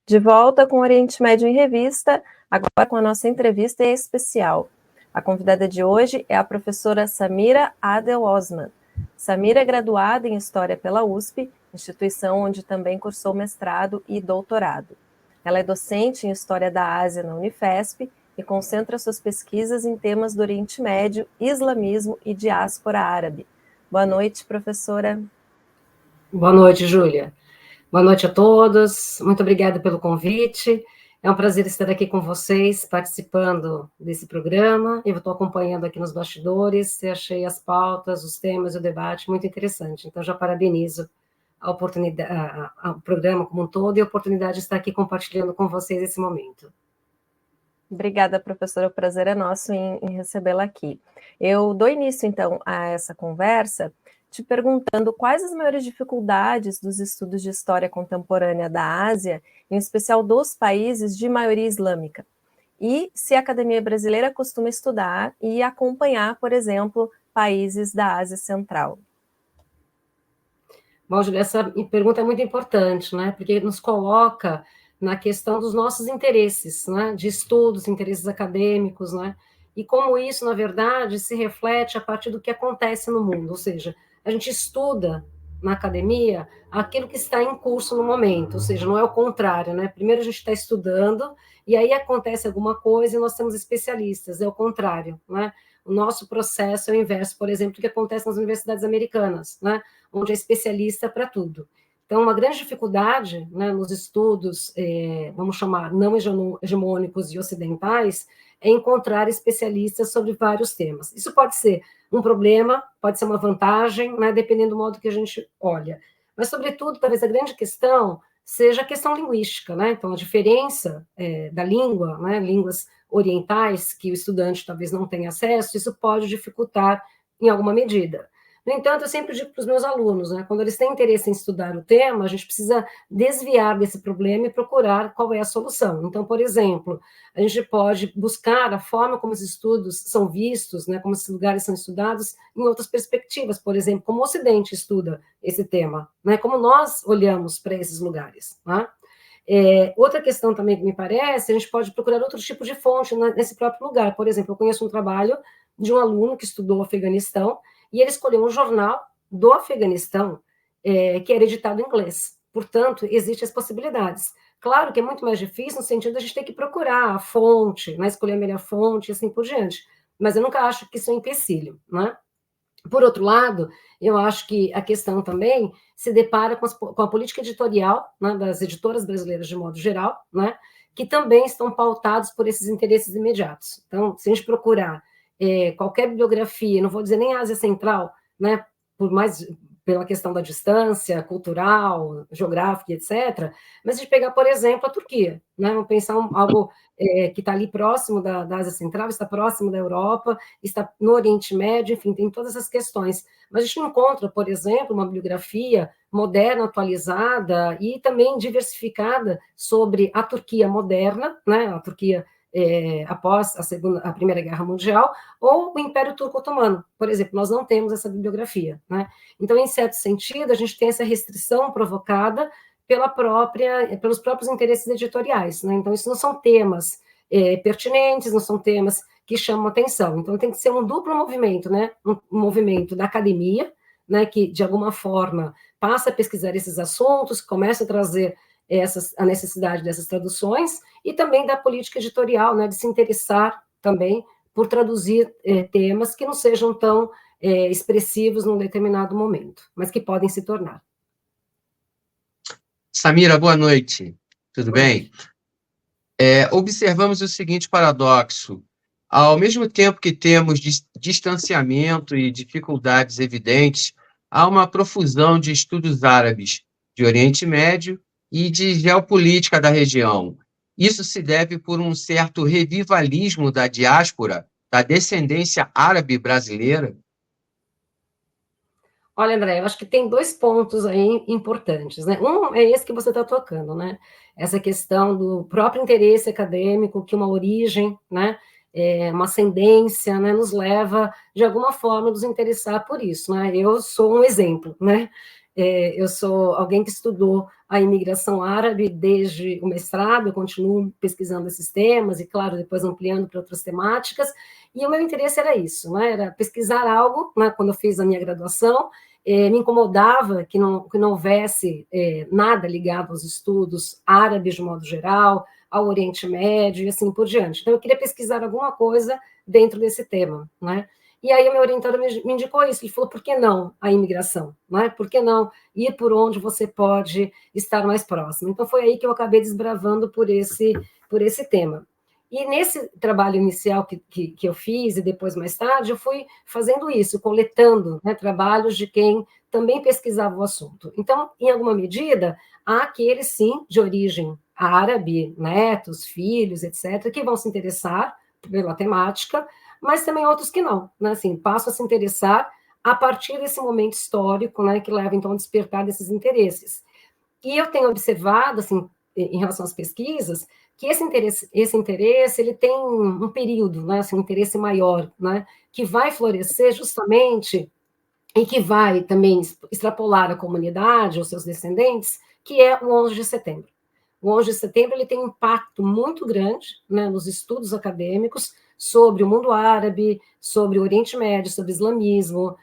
De volta com o Oriente Médio em Revista, agora com a nossa entrevista especial. A convidada de hoje é a professora Samira Adel Osman. Samira é graduada em História pela USP, instituição onde também cursou mestrado e doutorado. Ela é docente em História da Ásia na Unifesp e concentra suas pesquisas em temas do Oriente Médio, islamismo e diáspora árabe. Boa noite, professora. Boa noite, Júlia. Boa noite a todos. Muito obrigada pelo convite. É um prazer estar aqui com vocês, participando desse programa. Eu estou acompanhando aqui nos bastidores e achei as pautas, os temas e o debate muito interessante. Então, já parabenizo a oportunidade, o programa como um todo e a oportunidade de estar aqui compartilhando com vocês esse momento. Obrigada, professora. O prazer é nosso em recebê-la aqui. Eu dou início, então, a essa conversa te perguntando quais as maiores dificuldades dos estudos de história contemporânea da Ásia, em especial dos países de maioria islâmica, e se a academia brasileira costuma estudar e acompanhar, por exemplo, países da Ásia Central. Bom, Júlia, essa pergunta é muito importante, né? Porque nos coloca na questão dos nossos interesses, né? De estudos, interesses acadêmicos, né? E como isso, na verdade, se reflete a partir do que acontece no mundo, ou seja, a gente estuda na academia aquilo que está em curso no momento, ou seja, não é o contrário, né? Primeiro a gente está estudando e aí acontece alguma coisa e nós temos especialistas, é o contrário, né? O nosso processo é o inverso, por exemplo, do que acontece nas universidades americanas, né? Onde é especialista para tudo. Então, uma grande dificuldade, né, nos estudos, vamos chamar, não hegemônicos e ocidentais, é encontrar especialistas sobre vários temas. Isso pode ser um problema, pode ser uma vantagem, né, dependendo do modo que a gente olha. Mas, sobretudo, talvez a grande questão seja a questão linguística, né? Então, a diferença da língua, né, línguas orientais, que o estudante talvez não tenha acesso, isso pode dificultar em alguma medida. No entanto, eu sempre digo para os meus alunos, né, quando eles têm interesse em estudar o tema, a gente precisa desviar desse problema e procurar qual é a solução. Então, por exemplo, a gente pode buscar a forma como os estudos são vistos, né, como esses lugares são estudados em outras perspectivas, por exemplo, como o Ocidente estuda esse tema, né, como nós olhamos para esses lugares, né? Outra questão também que me parece, a gente pode procurar outro tipo de fonte nesse próprio lugar. Por exemplo, eu conheço um trabalho de um aluno que estudou o Afeganistão e ele escolheu um jornal do Afeganistão que era editado em inglês. Portanto, existem as possibilidades. Claro que é muito mais difícil no sentido de a gente ter que procurar a fonte, né, escolher a melhor fonte e assim por diante. Mas eu nunca acho que isso é um empecilho, né? Por outro lado, eu acho que a questão também se depara com a política editorial, né, das editoras brasileiras de modo geral, né, que também estão pautados por esses interesses imediatos. Então, se a gente procurar qualquer bibliografia, não vou dizer nem Ásia Central, né, por mais pela questão da distância cultural, geográfica, etc., mas de pegar, por exemplo, a Turquia, né, vamos pensar algo que está ali próximo da Ásia Central, está próximo da Europa, está no Oriente Médio, enfim, tem todas essas questões. Mas a gente encontra, por exemplo, uma bibliografia moderna, atualizada e também diversificada sobre a Turquia moderna, né, a Turquia após a Primeira Guerra Mundial, ou o Império Turco Otomano. Por exemplo, nós não temos essa bibliografia, né? Então, em certo sentido, a gente tem essa restrição provocada pelos próprios interesses editoriais, né? Então, isso não são temas pertinentes, não são temas que chamam atenção. Então, tem que ser um duplo movimento, né? Um movimento da academia, né, que, de alguma forma, passa a pesquisar esses assuntos, começa a trazer a necessidade dessas traduções, e também da política editorial, né, de se interessar também por traduzir temas que não sejam tão expressivos num determinado momento, mas que podem se tornar. Samira, boa noite. Tudo bem? Observamos o seguinte paradoxo. Ao mesmo tempo que temos distanciamento e dificuldades evidentes, há uma profusão de estudos árabes de Oriente Médio e de geopolítica da região. Isso se deve por um certo revivalismo da diáspora, da descendência árabe brasileira? Olha, André, eu acho que tem dois pontos aí importantes, né? Um é esse que você está tocando, né? Essa questão do próprio interesse acadêmico, que uma origem, né? Uma ascendência, né? Nos leva, de alguma forma, a nos interessar por isso, né? Eu sou um exemplo, né? Eu sou alguém que estudou a imigração árabe desde o mestrado, eu continuo pesquisando esses temas e, claro, depois ampliando para outras temáticas, e o meu interesse era isso, né? Era pesquisar algo, né? Quando eu fiz a minha graduação, me incomodava que não houvesse nada ligado aos estudos árabes de modo geral, ao Oriente Médio e assim por diante. Então, eu queria pesquisar alguma coisa dentro desse tema, né? E aí o meu orientador me indicou isso, ele falou, por que não a imigração? Né? Por que não ir por onde você pode estar mais próximo? Então foi aí que eu acabei desbravando por esse tema. E nesse trabalho inicial que eu fiz, e depois mais tarde, eu fui fazendo isso, coletando, né, trabalhos de quem também pesquisava o assunto. Então, em alguma medida, há aqueles, sim, de origem árabe, netos, filhos, etc., que vão se interessar pela temática, mas também outros que não, né? Assim, passam a se interessar a partir desse momento histórico, né, que leva, então, a despertar desses interesses. E eu tenho observado, assim, em relação às pesquisas, que esse interesse ele tem um período, né, assim, um interesse maior, né, que vai florescer justamente e que vai também extrapolar a comunidade, os seus descendentes, que é o 11 de setembro. O 11 de setembro ele tem um impacto muito grande, né, nos estudos acadêmicos sobre o mundo árabe, sobre o Oriente Médio, sobre o islamismo,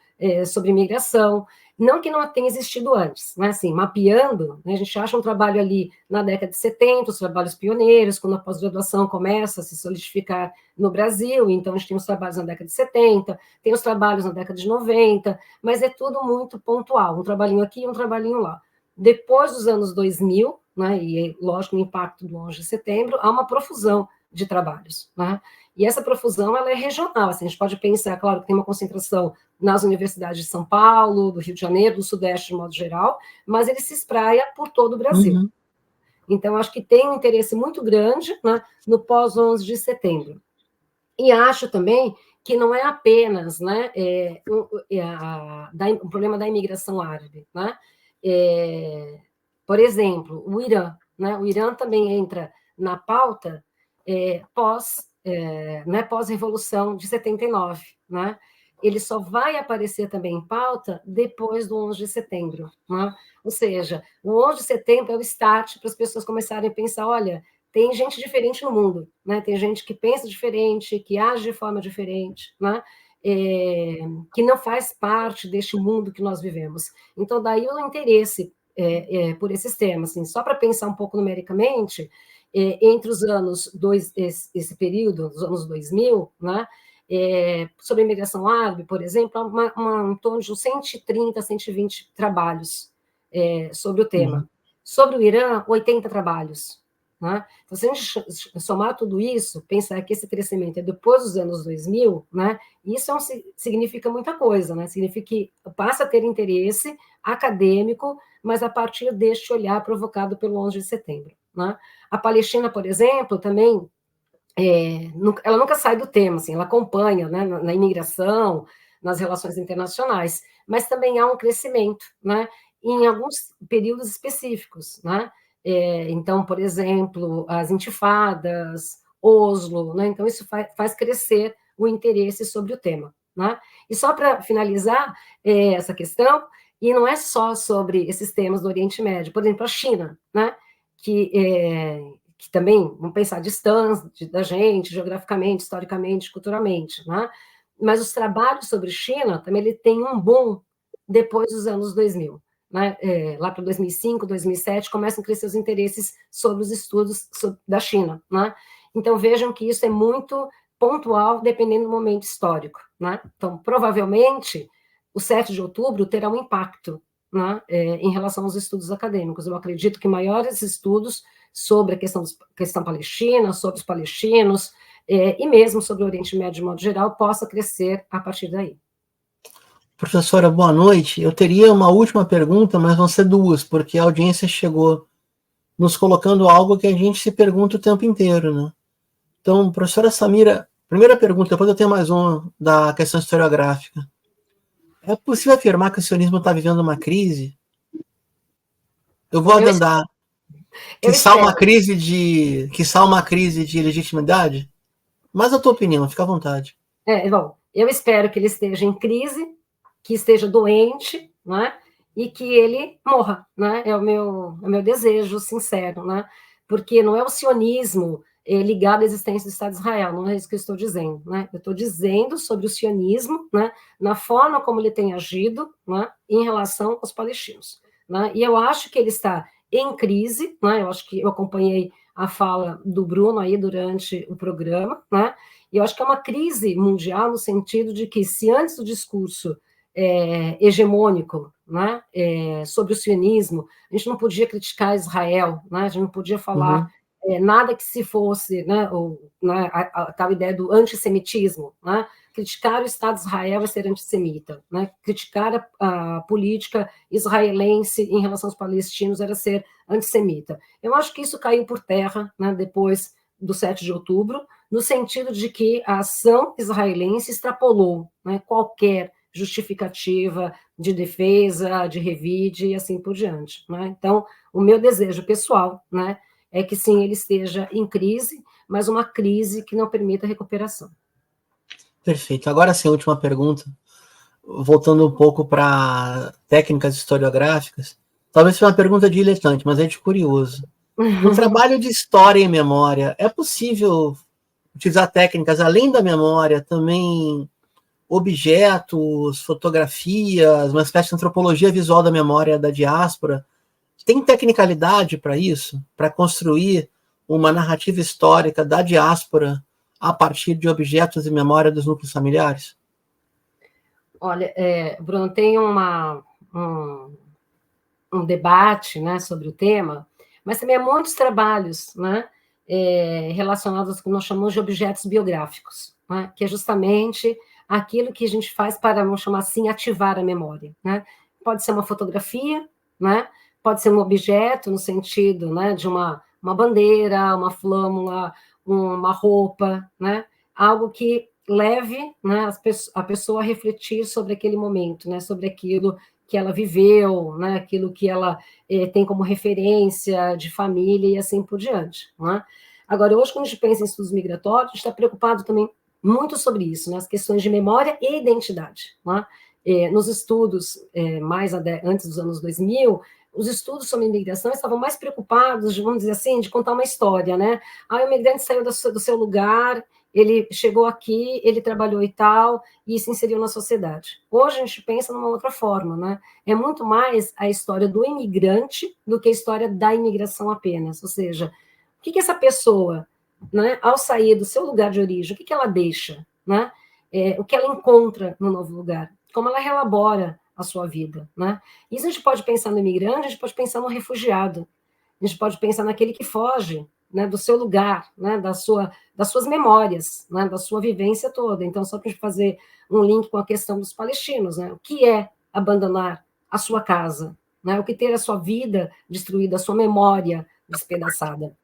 sobre imigração. Não que não tenha existido antes, né? Assim, mapeando, né, a gente acha um trabalho ali na década de 70, os trabalhos pioneiros, quando a pós-graduação começa a se solidificar no Brasil, então a gente tem os trabalhos na década de 70, tem os trabalhos na década de 90, mas é tudo muito pontual, um trabalhinho aqui, um trabalhinho lá. Depois dos anos 2000, né, e lógico, o impacto do 11 de setembro, há uma profusão de trabalhos, né? E essa profusão ela é regional, assim, a gente pode pensar, claro, que tem uma concentração nas universidades de São Paulo, do Rio de Janeiro, do Sudeste de modo geral, mas ele se espraia por todo o Brasil. Uhum. Então, acho que tem um interesse muito grande, né, no pós-11 de setembro. E acho também que não é apenas, né, o problema da imigração árabe, né? Por exemplo, o Irã, né? O Irã também entra na pauta pós-revolução de 79, né? Ele só vai aparecer também em pauta depois do 11 de setembro, né? Ou seja, o 11 de setembro é o start para as pessoas começarem a pensar, olha, tem gente diferente no mundo, né? Tem gente que pensa diferente, que age de forma diferente, né? Que não faz parte deste mundo que nós vivemos. Então, daí o interesse por esses temas. Assim, só para pensar um pouco numericamente, entre os anos, esse período, os anos 2000, né? Sobre a imigração árabe, por exemplo, em torno de uns 130, 120 trabalhos sobre o tema. Uhum. Sobre o Irã, 80 trabalhos. Né? Então, se a gente somar tudo isso, pensar que esse crescimento é depois dos anos 2000, né? Isso significa muita coisa, né? Significa que passa a ter interesse acadêmico, mas a partir deste olhar provocado pelo 11 de setembro. Né? A Palestina, por exemplo, também, ela nunca sai do tema, assim, ela acompanha, né, na imigração, nas relações internacionais, mas também há um crescimento, né, em alguns períodos específicos, né? Então, por exemplo, as intifadas, Oslo, né? Então isso faz crescer o interesse sobre o tema, né? E só para finalizar essa questão, e não é só sobre esses temas do Oriente Médio, por exemplo, a China, né? Que também, vamos pensar, distante da gente, geograficamente, historicamente, culturalmente, né? Mas os trabalhos sobre China também ele tem um boom depois dos anos 2000. Né, lá para 2005, 2007, começam a crescer os interesses sobre os estudos da China. Né? Então, vejam que isso é muito pontual, dependendo do momento histórico. Né? Então, provavelmente, o 7 de outubro terá um impacto, né, em relação aos estudos acadêmicos. Eu acredito que maiores estudos sobre a questão palestina, sobre os palestinos, e mesmo sobre o Oriente Médio de modo geral, possa crescer a partir daí. Professora, boa noite. Eu teria uma última pergunta, mas vão ser duas, porque a audiência chegou nos colocando algo que a gente se pergunta o tempo inteiro, né? Então, professora Samira, primeira pergunta, depois eu tenho mais uma da questão historiográfica. É possível afirmar que o sionismo está vivendo uma crise? Eu vou adandar. Quiçá uma crise de legitimidade? Mas a tua opinião, fica à vontade. Bom, eu espero que ele esteja em crise, que esteja doente, né? e que ele morra, né? É o meu desejo sincero, né? Porque não é o sionismo ligado à existência do Estado de Israel, não é isso que eu estou dizendo, né? Eu estou dizendo sobre o sionismo, né? Na forma como ele tem agido, né? Em relação aos palestinos, né? E eu acho que ele está em crise, né? Eu acho que eu acompanhei a fala do Bruno aí durante o programa, né? E eu acho que é uma crise mundial no sentido de que se antes do discurso hegemônico, né, sobre o sionismo, a gente não podia criticar Israel, né, a gente não podia falar nada que se fosse, né, aquela ideia do antissemitismo, né, criticar o Estado de Israel é ser antissemita, né, criticar a política israelense em relação aos palestinos era ser antissemita. Eu acho que isso caiu por terra, né, depois do 7 de outubro, no sentido de que a ação israelense extrapolou, né, qualquer justificativa de defesa, de revide e assim por diante, né? Então, o meu desejo pessoal, né, é que sim, ele esteja em crise, mas uma crise que não permita recuperação. Perfeito. Agora sim, a última pergunta, voltando um pouco para técnicas historiográficas, talvez seja uma pergunta diletante, mas é de curioso. No trabalho de história e memória, é possível utilizar técnicas além da memória, também objetos, fotografias, uma espécie de antropologia visual da memória da diáspora? Tem tecnicalidade para isso? Para construir uma narrativa histórica da diáspora a partir de objetos e memória dos núcleos familiares? Olha, Bruno, tem um debate, né, sobre o tema, mas também há muitos trabalhos, né, relacionados ao que nós chamamos de objetos biográficos, né, que é justamente aquilo que a gente faz para, vamos chamar assim, ativar a memória, né? Pode ser uma fotografia, né? Pode ser um objeto no sentido, né, de uma bandeira, uma flâmula, uma roupa, né? Algo que leve, né, a pessoa a refletir sobre aquele momento, né, sobre aquilo que ela viveu, né, aquilo que ela tem como referência de família e assim por diante. Né? Agora, hoje, quando a gente pensa em estudos migratórios, a gente está preocupado também muito sobre isso, né, as questões de memória e identidade. Né? Nos estudos antes dos anos 2000, os estudos sobre imigração estavam mais preocupados, vamos dizer assim, de contar uma história, né? O imigrante saiu do seu lugar, ele chegou aqui, ele trabalhou e tal, e se inseriu na sociedade. Hoje a gente pensa numa outra forma, né? É muito mais a história do imigrante do que a história da imigração apenas. Ou seja, o que essa pessoa, né, ao sair do seu lugar de origem, o que ela deixa, né? O que ela encontra no novo lugar, como ela relabora a sua vida, né? Isso a gente pode pensar no imigrante, a gente pode pensar no refugiado, a gente pode pensar naquele que foge, né, do seu lugar, né, das suas memórias, né, da sua vivência toda. Então, só para a gente fazer um link com a questão dos palestinos, né, o que é abandonar a sua casa, né, o que ter a sua vida destruída, a sua memória despedaçada.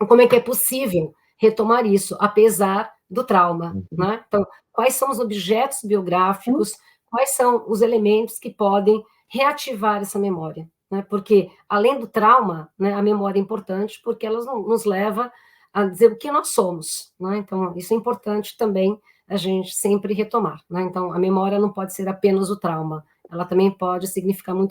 Como é que é possível retomar isso, apesar do trauma? Né? Então, quais são os objetos biográficos, quais são os elementos que podem reativar essa memória? Né? Porque, além do trauma, né, a memória é importante porque ela nos leva a dizer o que nós somos. Né? Então, isso é importante também a gente sempre retomar. Né? Então, a memória não pode ser apenas o trauma, ela também pode significar muitas